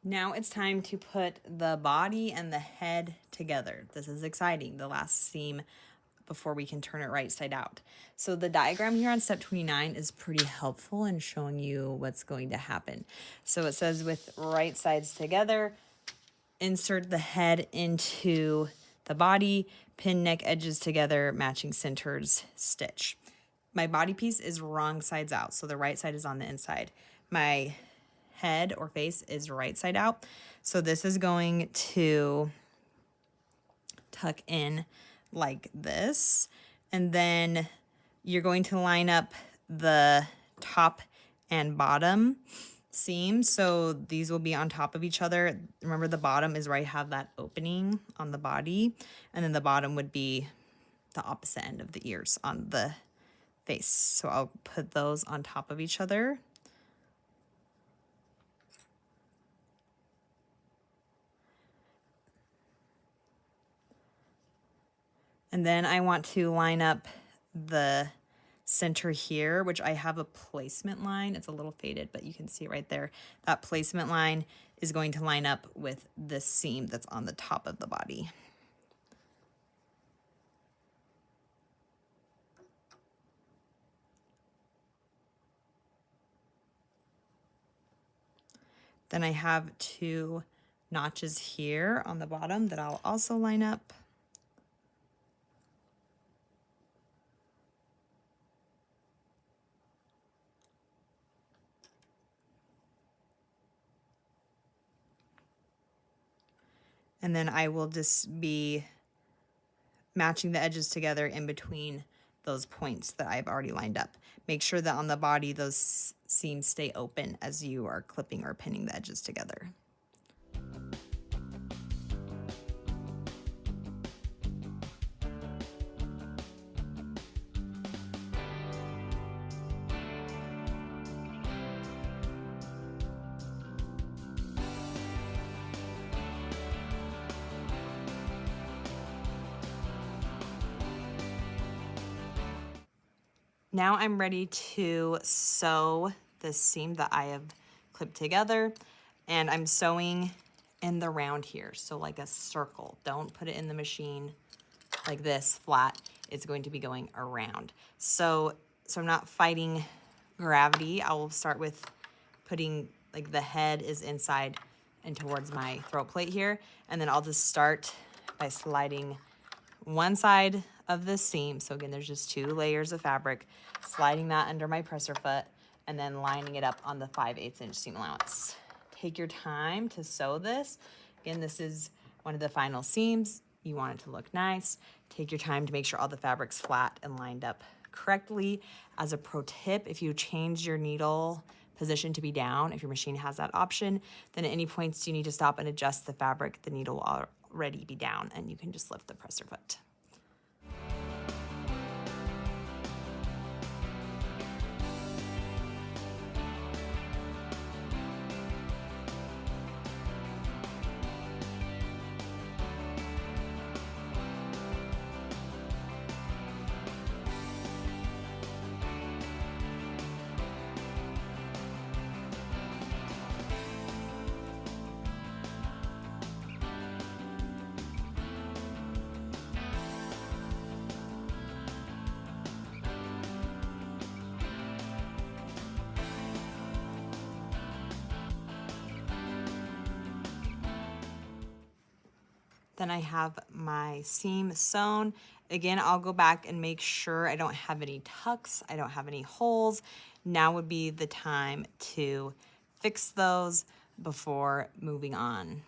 Now it's time to put the body and the head together. This is exciting, the last seam before we can turn it right side out. So the diagram here on step 29 is pretty helpful in showing you what's going to happen. So it says with right sides together, insert the head into the body, pin neck edges together, matching centers, stitch. My body piece is wrong sides out, so the right side is on the inside. My head or face is right side out. So this is going to tuck in like this. And then you're going to line up the top and bottom seams. So these will be on top of each other. Remember, the bottom is where I have that opening on the body. And then the bottom would be the opposite end of the ears on the face. So I'll put those on top of each other. And then I want to line up the center here, which I have a placement line. It's a little faded, but you can see it right there. That placement line is going to line up with this seam that's on the top of the body. Then I have 2 notches here on the bottom that I'll also line up. And then I will just be matching the edges together in between those points that I've already lined up. Make sure that on the body, those seams stay open as you are clipping or pinning the edges together. Now I'm ready to sew the seam that I have clipped together, and I'm sewing in the round here, so like a circle. Don't put it in the machine like this flat. It's going to be going around. So I'm not fighting gravity. I will start with putting, like, the head is inside and towards my throat plate here, and then I'll just start by sliding one side of the seam. So again, there's just 2 layers of fabric, sliding that under my presser foot, and then lining it up on the 5/8 inch seam allowance. Take your time to sew this. Again, this is one of the final seams. You want it to look nice. Take your time to make sure all the fabric's flat and lined up correctly. As a pro tip, if you change your needle position to be down, if your machine has that option, then at any points you need to stop and adjust the fabric, the needle will already be down, and you can just lift the presser foot. Then I have my seam sewn. Again, I'll go back and make sure I don't have any tucks, I don't have any holes. Now would be the time to fix those before moving on